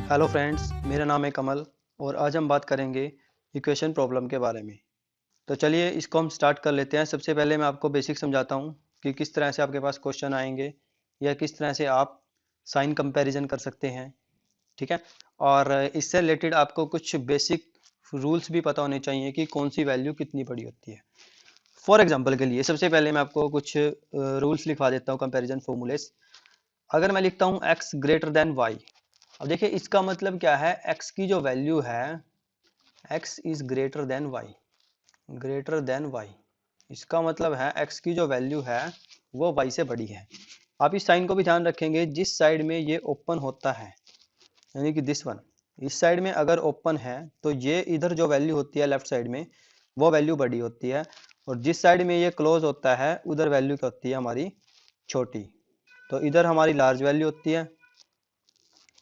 Hello friends, मेरा नाम है कमल और आज हम बात करेंगे इक्वेशन प्रॉब्लम के बारे में। तो चलिए इसको हम स्टार्ट कर लेते हैं। सबसे पहले मैं आपको बेसिक समझाता हूँ कि किस तरह से आपके पास क्वेश्चन आएंगे या किस तरह से आप साइन कंपैरिजन कर सकते हैं। ठीक है। और इससे रिलेटेड आपको कुछ बेसिक रूल्स भी पता होने चाहिए कि कौन सी वैल्यू कितनी बड़ी होती है। फॉर एग्जाम्पल के लिए सबसे पहले मैं आपको कुछ रूल्स लिखवा देता हूँ कंपेरिजन फॉर्मूलेस। अगर मैं लिखता हूँ x ग्रेटर देन y, अब देखिए इसका मतलब क्या है, x की जो वैल्यू है x is greater then y, greater than y, इसका मतलब है x की जो वैल्यू है वो y से बड़ी है। आप इस साइन को भी ध्यान रखेंगे, जिस साइड में ये ओपन होता है यानी कि दिस वन, इस साइड में अगर ओपन है तो ये इधर जो वैल्यू होती है लेफ्ट साइड में वो वैल्यू बड़ी होती है, और जिस साइड में ये क्लोज होता है उधर वैल्यू क्या होती है हमारी छोटी। तो इधर हमारी लार्ज वैल्यू होती है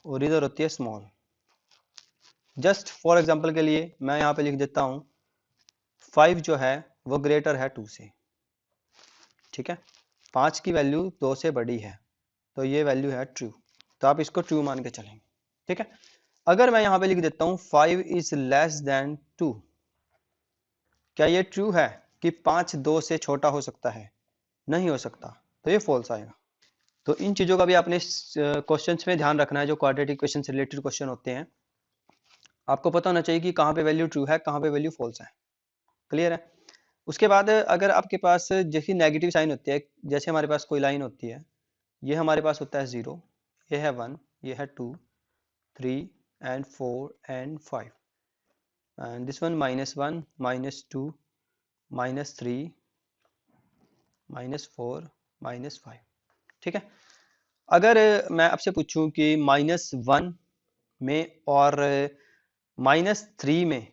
और इधर होती है स्मॉल। जस्ट फॉर एग्जांपल के लिए मैं यहाँ पे लिख देता हूँ 5 जो है वो ग्रेटर है 2 से। ठीक है, 5 की वैल्यू 2 से बड़ी है तो ये वैल्यू है ट्रू, तो आप इसको ट्रू मान के चलेंगे। ठीक है, अगर मैं यहाँ पे लिख देता हूँ 5 इज लेस देन 2, क्या ये ट्रू है कि 5 2 से छोटा हो सकता है? नहीं हो सकता, तो ये फॉल्स आएगा। तो इन चीज़ों का भी आपने क्वेश्चंस में ध्यान रखना है। जो क्वाड्रेटिक क्वेश्चन से रिलेटेड क्वेश्चन होते हैं आपको पता होना चाहिए कि कहाँ पे वैल्यू ट्रू है, कहाँ पे वैल्यू फॉल्स है। क्लियर है। उसके बाद अगर आपके पास जैसी नेगेटिव साइन होती है, जैसे हमारे पास कोई लाइन होती है, ये हमारे पास होता है 0, ये है 1, ये है 2, 3 and 4 and 5, and this one -1 -2 -3 -4 -5। ठीक है, अगर मैं आपसे पूछूं कि -1 में और -3 में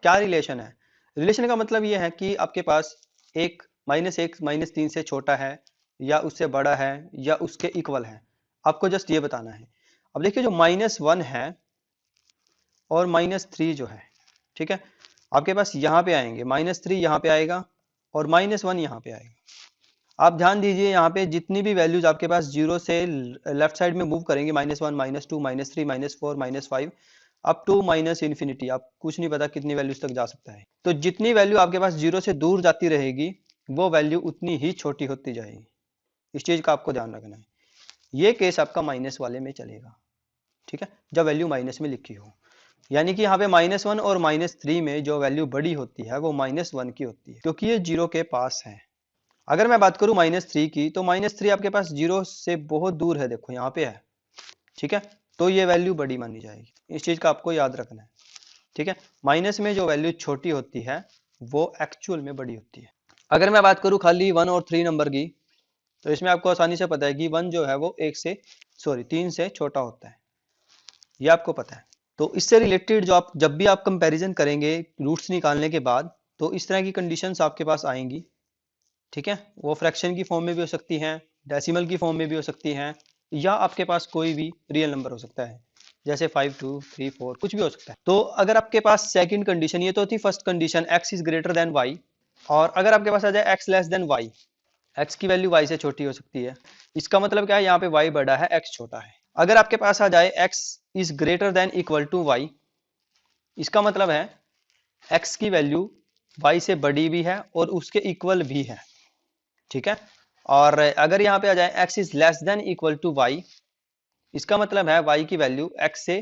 क्या रिलेशन है? रिलेशन का मतलब ये है कि आपके पास एक -1 -3 से छोटा है या उससे बड़ा है या उसके इक्वल है, आपको जस्ट ये बताना है। अब देखिए जो -1 है और -3 जो है, ठीक है, आपके पास यहाँ पे आएंगे, -3 यहाँ पे आएगा और -1 यहाँ पे आएगा। आप ध्यान दीजिए यहाँ पे जितनी भी वैल्यूज आपके पास 0 से लेफ्ट साइड में मूव करेंगे, -1 -2 -3 -4 -5 अप टू -इन्फिनिटी, आप कुछ नहीं पता कितनी वैल्यूज तक जा सकता है। तो जितनी वैल्यू आपके पास 0 से दूर जाती रहेगी वो वैल्यू उतनी ही छोटी होती जाएगी। इस चीज का आपको ध्यान रखना है। ये केस आपका माइनस वाले में चलेगा। ठीक है, जब वैल्यू माइनस में लिखी हो, यानी कि यहाँ पे -1 और -3 में जो वैल्यू बड़ी होती है वो -1 की होती है, क्योंकि ये 0 के पास है। अगर मैं बात करूं -3 की, तो -3 आपके पास 0 से बहुत दूर है, देखो यहाँ पे है। ठीक है, तो ये वैल्यू बड़ी मानी जाएगी। इस चीज का आपको याद रखना है। ठीक है, माइनस में जो वैल्यू छोटी होती है वो एक्चुअल में बड़ी होती है। अगर मैं बात करूं खाली 1 और 3 नंबर की, तो इसमें आपको आसानी से पता है कि 1 जो है वो 3 से छोटा होता है, ये आपको पता है। तो इससे रिलेटेड जो आप जब भी आप कंपैरिजन करेंगे रूट्स निकालने के बाद, तो इस तरह की कंडीशंस आपके पास आएंगी। ठीक है, वो फ्रैक्शन की फॉर्म में भी हो सकती हैं, डेसिमल की फॉर्म में भी हो सकती हैं, या आपके पास कोई भी रियल नंबर हो सकता है, जैसे 5 2 3 4 कुछ भी हो सकता है। तो अगर आपके पास सेकंड कंडीशन, ये तो थी first condition, x is greater then y, और अगर आपके पास आ जाए x less than y, x की वैल्यू y से छोटी हो सकती है, इसका मतलब क्या है, यहाँ पे y बड़ा है x छोटा है। अगर आपके पास आ जाए x is greater than equal to y, इसका मतलब है x की वैल्यू y से बड़ी भी है और उसके इक्वल भी है। ठीक है, और अगर यहाँ पे आ जाए x is less than equal to y, इसका मतलब है y की वैल्यू x से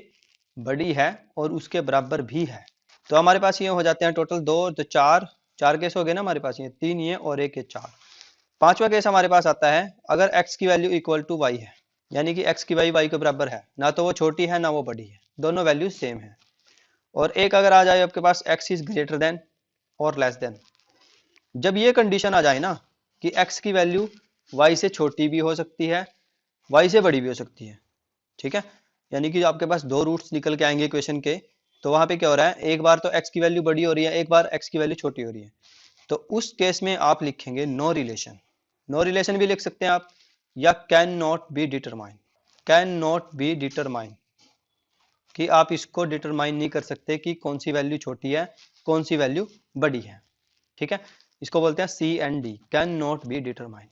बड़ी है और उसके बराबर भी है। तो हमारे पास ये हो जाते हैं टोटल 2, तो चार केस हो गए ना हमारे पास, ये 3 ये और एक ये 4। पांचवा केस हमारे पास आता है अगर x की वैल्यू इक्वल टू y है, यानी कि x की वैल्यू y के बराबर है, ना तो वो छोटी है ना वो बड़ी है, दोनों वैल्यू सेम है। और एक अगर आ जाए आपके पास x इज ग्रेटर देन और लेस देन, जब ये कंडीशन आ जाए ना कि x की वैल्यू y से छोटी भी हो सकती है, y से बड़ी भी हो सकती है। ठीक है, यानी कि आपके पास दो रूट्स निकल के आएंगे इक्वेशन के, तो वहां पे क्या हो रहा है, एक बार तो x की वैल्यू बड़ी हो रही है, एक बार x की वैल्यू छोटी हो रही है। तो उस केस में आप लिखेंगे नो रिलेशन। नो रिलेशन भी लिख सकते हैं आप, या can not be determine. Can not be determine, कि आप इसको डिटरमाइन नहीं कर सकते कि कौन सी वैल्यू छोटी है कौन सी वैल्यू बड़ी है। ठीक है, इसको बोलते हैं C and D, can not be determine.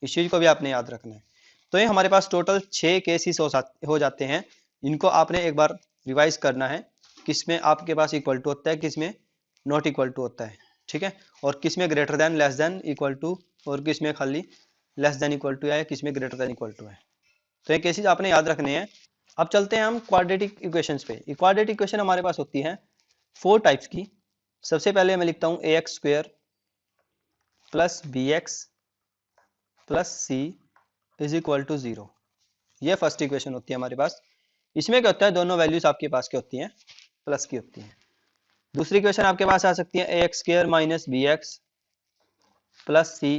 इस चीज को भी आपने याद रखना है। तो ये हमारे पास टोटल 6 केसेस हो जाते हैं इनको आपने एक बार रिवाइज करना है, किस में आपके पास इक्वल टू होता है, किस में नॉट इक्वल टू होता है, ठीक है, और किस में greater than, less than, equal to, और किस में खाली लेस देन इक्वल टू है, किस में ग्रेटर देन इक्वल टू है। तो ये केसेस आपने याद रखने हैं। अब चलते हैं हम क्वाड्रेटिक इक्वेशंस पे। क्वाड्रेटिक इक्वेशन हमारे पास होती है 4 टाइप्स की। सबसे पहले मैं लिखता हूँ ax square plus bx plus c is equal to 0। ये फर्स्ट इक्वेशन होती है हमारे पास। इसमें क्या होता है, दोनों वैल्यूज आपके पास क्या होती हैं, प्लस की होती हैं। दूसरी इक्वेशन आपके पास आ सकती है ax square minus bx plus c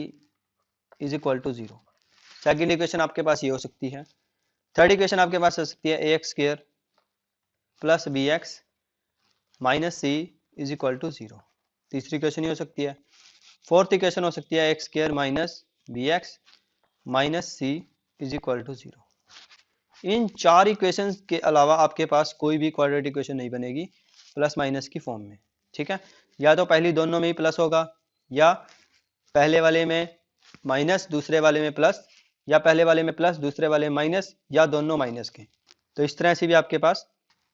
is equal to 0। Second equation आपके पास ये हो सकती है। थर्ड इक्वेशन आपके पास हो सकती है ax square plus bx minus c is equal to 0। तीसरी इक्वेशन ये हो सकती है। फोर्थ इक्वेशन हो सकती है x square minus bx minus c is equal to 0। इन 4 इक्वेशंस के अलावा आपके पास कोई भी क्वाड्रेटिक इक्वेशन नहीं बनेगी प्लस माइनस की फॉर्म में, ठीक है। या तो पहली दोनों में ही प्लस होगा, या पहले वाले में माइनस दूसरे वाले में प्लस, या पहले वाले में प्लस दूसरे वाले में माइनस, या दोनों माइनस के। तो इस तरह से भी आपके पास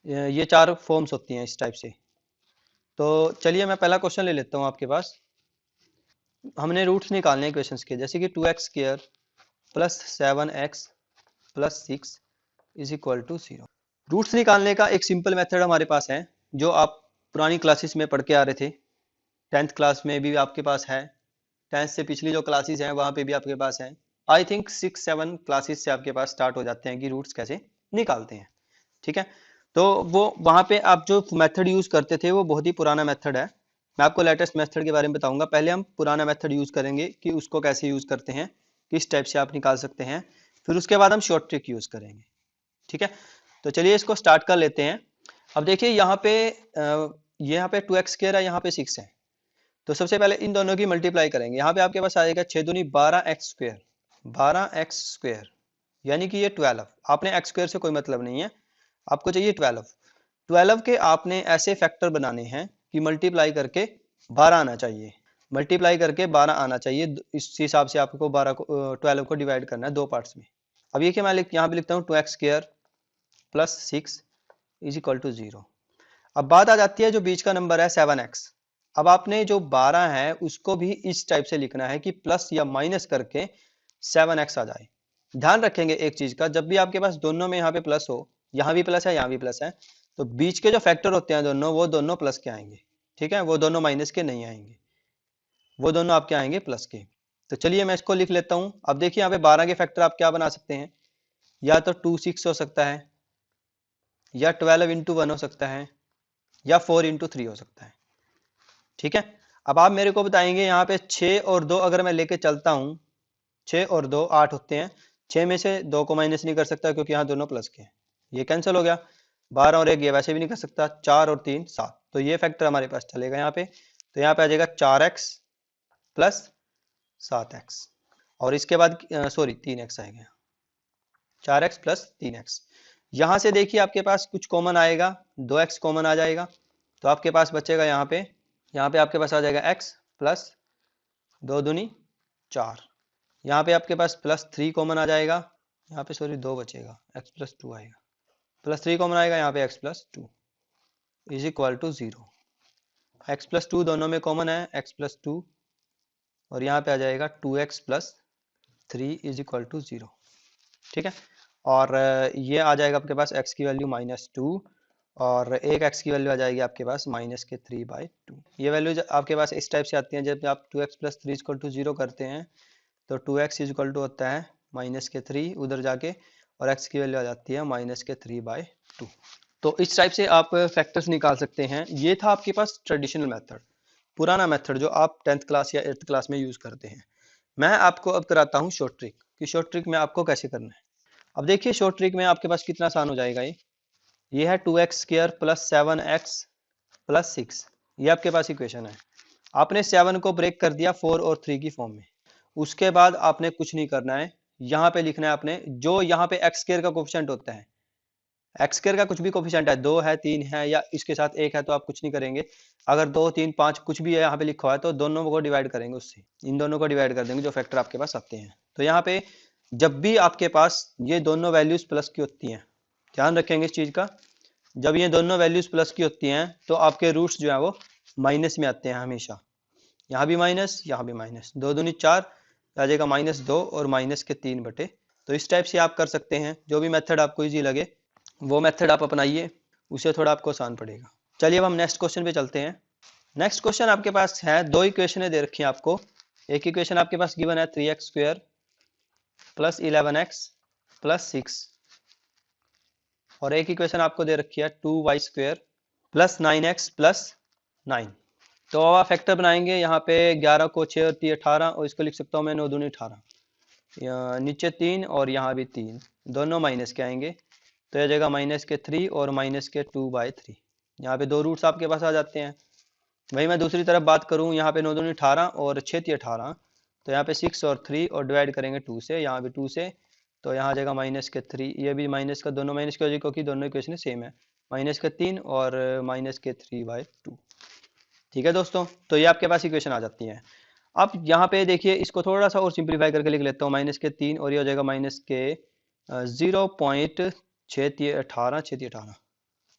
ये 4 फॉर्म्स होती हैं इस टाइप से। तो चलिए मैं पहला क्वेश्चन ले लेता हूँ आपके पास। हमने रूट्स निकालने हैं क्वेश्चंस के, जैसे कि 2x square plus 7x plus 6 is equal to 0। Roots निकालने का एक सिंपल मेथड हमारे पास है, जो आप पुरानी क्लासेस में पढ़ के आ रहे थे। 10th क्लास में भी आपके पास है, 10th से पिछली जो क्लासेस हैं वहाँ पे भी आपके पास है। आई थिंक 6-7 क्लासेस से आपके पास स्टार्ट हो जाते हैं कि रूट्स कैसे निकालते हैं, ठीक है। तो वो वहाँ पे आप जो मेथड यूज़ करते थे वो बहुत ही पुराना मेथड है। मैं आपको लेटेस्ट मेथड के बारे में बताऊंगा। पहले हम पुराना मेथड यूज़ करेंगे कि उसको कैसे यूज़ करते हैं, किस टाइप से आप निकाल सकते हैं, फिर उसके बाद हम शॉर्ट ट्रिक यूज़ करेंगे, ठीक है। तो चलिए इसको स्टार्ट कर लेते हैं। अब देखिए यहाँ पे 2x स्क्वायर है, यहाँ पे 6 है। तो सबसे पहले इन दोनों की मल्टीप्लाई करेंगे। यहाँ पे आपके पास आएगा 6 दूनी 12x स्क्वायर, 12x स्क्वायर यानी कि ये 12। आपने x स्क्वायर से कोई मतलब नहीं है, आपको चाहिए 12 के आपने ऐसे फैक्टर बनाने हैं कि मल्टीप्लाई करके 12 आना चाहिए, मल्टीप्लाई करके 12 आना चाहिए। इस हिसाब से आपको 12 को डिवाइड करना है 2 पार्ट्स में। अब ये कि मैं यहाँ पे लिखता हूँ 2x square plus 6 is equal to 0। अब बात आ जाती है जो बीच का नंबर है 7x। अब आपने जो 12 है उसको भी इस टाइप से लिखना है कि प्लस या माइनस करके 7x आ जाए। ध्यान रखेंगे एक चीज का, जब भी आपके पास दोनों में यहाँ पे प्लस हो, यहाँ भी प्लस है यहाँ भी प्लस है, तो बीच के जो फैक्टर होते हैं दोनों, वो दोनों प्लस के आएंगे, ठीक है। वो दोनों माइनस के नहीं आएंगे, वो दोनों आपके आएंगे प्लस के। तो चलिए मैं इसको लिख लेता हूँ। अब देखिए यहाँ पे 12 के फैक्टर आप क्या बना सकते हैं, या तो 2 6 हो सकता है, या 12 इंटू 1 हो सकता है, या 4 इंटू 3 हो सकता है, ठीक है। अब आप मेरे को बताएंगे यहाँ पे 6 और 2 अगर मैं लेके चलता हूँ, 6 और 2 8 होते हैं, 6 में से 2 को माइनस नहीं कर सकता क्योंकि यहाँ दोनों प्लस के हैं, ये कैंसिल हो गया। 12 और 1 ये वैसे भी नहीं कर सकता, 4 और 3 7, तो ये फैक्टर हमारे पास चलेगा यहाँ पे। तो यहाँ पे आ जाएगा 4x प्लस 7x, और इसके बाद सॉरी 3x आएगा, 4x प्लस 3x। यहाँ से देखिए आपके पास कुछ कॉमन आएगा, 2x कॉमन आ जाएगा, तो आपके पास बचेगा यहाँ पे आपके पास आ जाएगा x प्लस 2 दूनी 4। यहाँ पे आपके पास प्लस 3 कॉमन आ जाएगा, यहाँ पे सॉरी 2 बचेगा, x प्लस 2 आएगा, प्लस 3 कॉमन आएगा, यहाँ पे x plus 2 is equal to 0। x plus 2 दोनों में कॉमन है, x प्लस 2, और यहाँ पे आ जाएगा 2x plus 3 is equal to 0, ठीक है। और ये आ जाएगा आपके पास x की वैल्यू -2, और एक x की वैल्यू आ जाएगी आपके पास -3/2। ये वैल्यू आपके पास इस टाइप से आती हैं। जब आप 2x प्लस 3 इक्वल टू 0 करते हैं तो 2x इज इक्वल टू होता है -3 उधर जाके, और x की वैल्यू आ जाती है -3/2। तो इस टाइप से आप फैक्टर्स निकाल सकते हैं। ये था आपके पास ट्रेडिशनल मेथड, पुराना मेथड जो आप 10th क्लास या 8th क्लास में यूज़ करते हैं। मैं आपको अब कराता हूँ शॉर्ट ट्रिक, कि शॉर्ट ट्रिक में आपको कैसे करना है। अब देखिए शॉर्ट ट्रिक में आपके पास कितना आसान हो जाएगा। ये है 2x square plus 7x plus 6, ये आपके पास इक्वेशन है। आपने 7 को ब्रेक कर दिया 4 और 3 की फॉर्म में। उसके बाद आपने कुछ नहीं करना है, यहाँ पे लिखना है आपने जो यहाँ पे एक्स स्क्वायर का कोफिशिएंट होता है, एक्स स्क्वायर का कुछ भी कोफिशिएंट है, 2 है 3 है या इसके साथ 1 है, तो आप कुछ नहीं करेंगे। अगर 2 3 5 कुछ भी है यहाँ पे लिखा हुआ है तो दोनों को डिवाइड करेंगे उससे, इन दोनों को डिवाइड कर देंगे जो फैक्टर आपके पास आते हैं। तो यहाँ पे जब भी आपके पास ये दोनों वैल्यूज प्लस की होती हैं, ध्यान रखेंगे इस चीज़ का, जब ये दोनों वैल्यूज प्लस की होती हैं तो आपके रूट्स जो है वो माइनस में आते हैं हमेशा। यहाँ भी माइनस, यहाँ भी माइनस, 2 दूनी 4 आ जाएगा -2 और -3/। तो इस टाइप से आप कर सकते हैं, जो भी मेथड आपको इजी लगे वो मेथड आप अपनाइए, उससे थोड़ा आपको आसान पड़ेगा। चलिए अब हम नेक्स्ट क्वेश्चन पे चलते हैं। नेक्स्ट क्वेश्चन आपके पास है, दो इक्वेशनें दे रखी हैं आपको। एक इक्वेशन आपके पास गिवन है 3x² + 11x + 6, और एक इक्वेशन आपको दे रखी है 2y² + 9x + 9। तो अब आप फैक्टर बनाएंगे, यहाँ पे 11 को 6 और 3 18, और इसको लिख सकता हूँ मैं 9 दूनी 18, नीचे 3 और यहाँ भी 3, दोनों माइनस के आएंगे, तो यह जाएगा -3 और -2/3। यहाँ पे दो रूट्स आपके पास आ जाते हैं। वही मैं दूसरी तरफ बात करूँ, यहाँ पे 9 दूनी 18 और 6 3 18, तो यहाँ पे 6 और 3 और डिवाइड करेंगे 2 से, यहाँ भी 2 से, तो यहाँ आ जाएगा -3, ये भी माइनस का, दोनों माइनस की वजह क्योंकि दोनों इक्वेशन सेम है, -3 और -3/2। ठीक है दोस्तों, तो ये आपके पास इक्वेशन आ जाती है। अब यहाँ पे देखिए, इसको थोड़ा सा और सिंप्लीफाई करके लिख लेता हूँ, -3 और ये हो जाएगा -0.6318,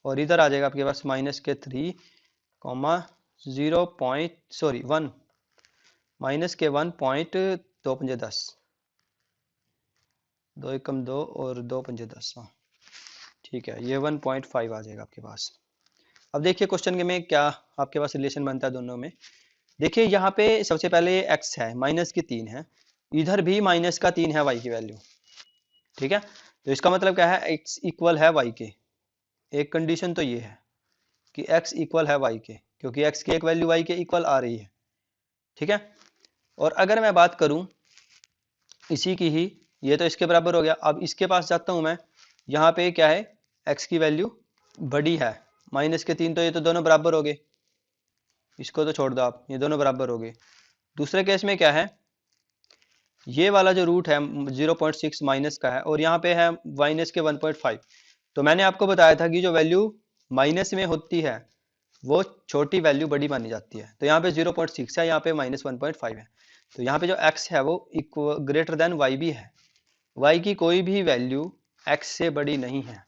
और इधर आ जाएगा आपके पास -3, 0 पॉइंट सॉरी 1, -1.2 2 एकम 2 और 2 पंजे 10। हाँ ठीक है, ये 1.5 आ जाएगा आपके पास। अब देखिए क्वेश्चन के में क्या आपके पास रिलेशन बनता है दोनों में। देखिए यहाँ पे सबसे पहले x है, माइनस की 3 है, इधर भी -3 है y की वैल्यू। ठीक है, तो इसका मतलब क्या है, x इक्वल है y के। एक कंडीशन तो ये है कि x इक्वल है y के, क्योंकि x की एक वैल्यू y के इक्वल आ रही है। ठीक है, और अगर मैं बात करूं इसी की ही, ये तो इसके बराबर हो गया। अब इसके पास जाता हूं मैं, यहाँ पे क्या है, x की वैल्यू बड़ी है, -3, तो ये तो दोनों बराबर हो गए, इसको तो छोड़ दो आप, ये दोनों बराबर हो गए। दूसरे केस में क्या है, ये वाला जो रूट है 0.6 माइनस का है, और यहाँ पे है माइनस के 1.5। तो मैंने आपको बताया था कि जो वैल्यू माइनस में होती है वो छोटी वैल्यू बड़ी मानी जाती है। तो यहाँ पे 0.6 है, यहाँ पे -1.5 है, तो यहाँ पे जो x है वो ग्रेटर देन y भी है। y की कोई भी वैल्यू x से बड़ी नहीं है,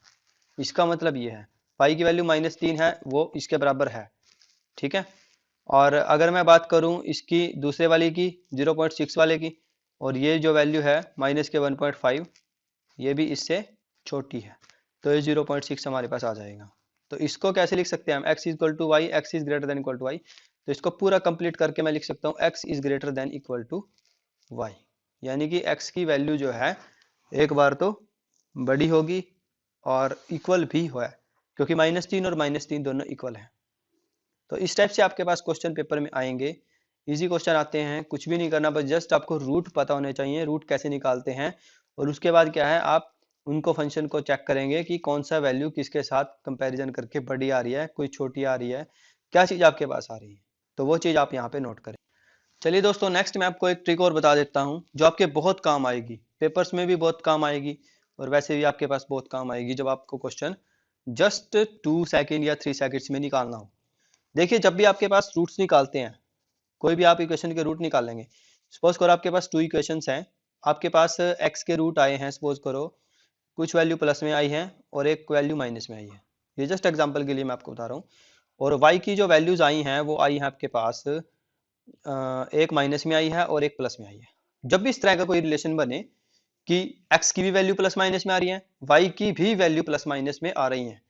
इसका मतलब ये है y की वैल्यू -3 है, वो इसके बराबर है। ठीक है, और अगर मैं बात करूं इसकी दूसरे वाली की 0.6 वाले की, और ये जो वैल्यू है -1.5, ये भी इससे छोटी है, तो ये 0.6 हमारे पास आ जाएगा। तो इसको कैसे लिख सकते हैं हम, x equal to y, x is greater than equal to y. तो इसको पूरा कंप्लीट करके मैं लिख सकता हूँ x is greater than equal to y, यानी कि x की वैल्यू जो है एक बार तो बड़ी होगी और इक्वल भी है, क्योंकि -3 और -3 दोनों इक्वल है। तो इस टाइप से आपके पास क्वेश्चन पेपर में आएंगे, इजी क्वेश्चन आते हैं, कुछ भी नहीं करना, बस जस्ट आपको रूट पता होने चाहिए, रूट कैसे निकालते हैं, और उसके बाद क्या है, आप उनको फंक्शन को चेक करेंगे कि कौन सा वैल्यू किसके साथ कंपैरिजन करके बड़ी आ रही है, कोई छोटी आ रही है, क्या चीज़ आपके पास आ रही है, तो वो चीज़ आप यहाँ पे नोट करें। चलिए दोस्तों, नेक्स्ट मैं आपको एक ट्रिक और बता देता हूँ जो आपके बहुत काम आएगी, पेपर्स में भी बहुत काम आएगी, और वैसे भी आपके पास बहुत काम आएगी जब आपको क्वेश्चन जस्ट 2 सेकेंड या 3 सेकेंड्स में निकालना हो। देखिए, जब भी आपके पास रूट्स निकालते हैं, कोई भी आप इक्वेशन के रूट निकालेंगे, सपोज करो आपके पास 2 इक्वेशंस हैं, आपके पास x के रूट आए हैं, सपोज करो कुछ वैल्यू प्लस में आई है और एक वैल्यू माइनस में आई है, ये जस्ट एग्जांपल के लिए मैं आपको बता रहा हूँ, और y की जो वैल्यूज आई हैं वो आई हैं आपके पास एक माइनस में आई है और एक प्लस में आई है। जब भी इस तरह का कोई रिलेशन बने कि x की भी वैल्यू प्लस माइनस में आ रही है, y की भी वैल्यू प्लस माइनस में आ रही है,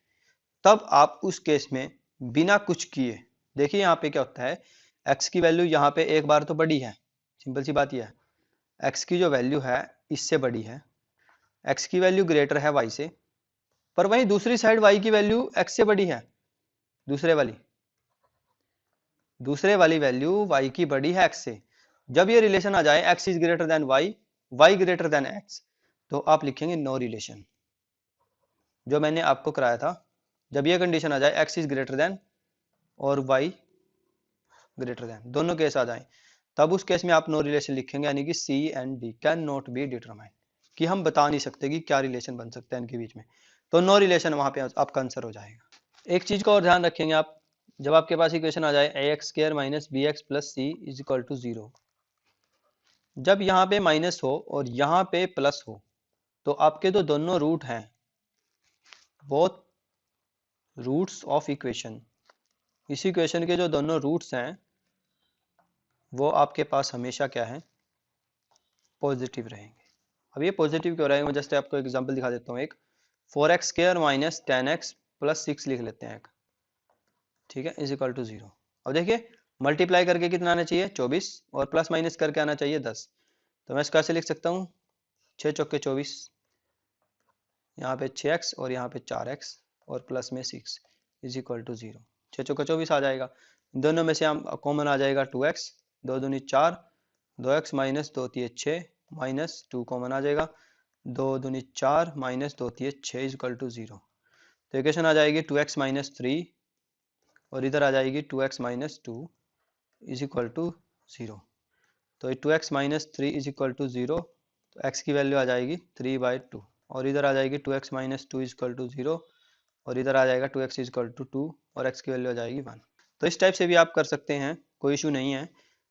तब आप उस केस में बिना कुछ किए, देखिए यहाँ पे क्या होता है, x की वैल्यू यहाँ पे एक बार तो बड़ी है, सिंपल सी बात यह है, x की जो वैल्यू है इससे बड़ी है, x की वैल्यू ग्रेटर है y से, पर वहीं दूसरी साइड y की वैल्यू x से बड़ी है, दूसरे वाली वैल्यू y की बड़ी है x से। जब ये रिलेशन आ जाए x is greater then y greater than x, तो आप लिखेंगे नो रिलेशन, जो मैंने आपको कराया था। जब ये कंडीशन आ जाए x इज ग्रेटर देन और y ग्रेटर देन, दोनों केस आ जाएं, तब उस केस में आप नो रिलेशन लिखेंगे, यानी कि C and D can not be determine, कि हम बता नहीं सकते कि क्या रिलेशन बन सकता है इनके बीच में, तो नो रिलेशन वहां पे आपका आंसर हो जाएगा। एक चीज का और ध्यान रखेंगे आप, जब आपके पास इक्वेशन आ जाए ax² - bx + c = 0, जब यहाँ पे माइनस हो और यहाँ पे प्लस हो, तो आपके जो दोनों रूट हैं बोथ रूट्स ऑफ इक्वेशन, इस इक्वेशन के जो दोनों रूट्स हैं वो आपके पास हमेशा क्या है, पॉजिटिव रहेंगे। अब ये पॉजिटिव क्यों रहेंगे, मैं जस्ट आपको एग्जांपल दिखा देता हूँ एक। 4x² माइनस 10x प्लस 6 लिख लेते हैं एक, ठीक है, इज इक्वल टू 0। अब देखिए मल्टीप्लाई करके कितना आना चाहिए 24 और प्लस माइनस करके आना चाहिए 10। तो मैं इसको ऐसे लिख सकता हूँ 6 चौके 24, यहाँ पे 6x और यहाँ पे 4x और प्लस में 6 इज इक्वल टू 0। 6 चौके 24 आ जाएगा, दोनों में से हम कॉमन आ जाएगा 2x, 2 दूनी 4, 2x माइनस 2 तिये 6 माइनस 2 कॉमन आ जाएगा, 2 दूनी 4 माइनस 2 तिये 6 इज इक्वल टू 0। तो इक्वेशन आ जाएगी 2x माइनस 3 और इधर आ जाएगी 2x minus 2 is equal to 0। तो 2x minus 3 is equal to 0, तो x की वैल्यू आ जाएगी 3/2 और इधर आ जाएगी 2x minus 2 is equal to 0 और इधर आ जाएगा 2x इज इक्वल टू 2 और x की वैल्यू आ जाएगी 1। तो इस टाइप से भी आप कर सकते हैं, कोई इशू नहीं है।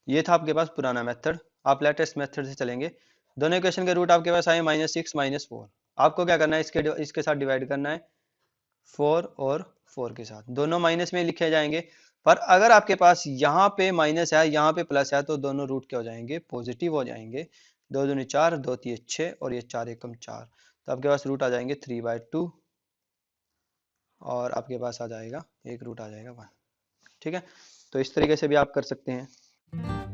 ये था आपके पास पुराना मेथड, आप लेटेस्ट मेथड से चलेंगे। दोनों इक्वेशन के रूट आपके पास आए -6 -4, आपको क्या करना है, इसके साथ डिवाइड करना है 4 और 4 के साथ, दोनों माइनस में लिखे जाएंगे। पर अगर आपके पास यहाँ पे माइनस है यहाँ पे प्लस है तो दोनों रूट क्या हो जाएंगे, पॉजिटिव हो जाएंगे। 2 दूनी 4, 2 तिये 6 और ये 4 एकम 4, तो आपके पास रूट आ जाएंगे 3/2 और आपके पास आ जाएगा एक रूट आ जाएगा 1। ठीक है, तो इस तरीके से भी आप कर सकते हैं।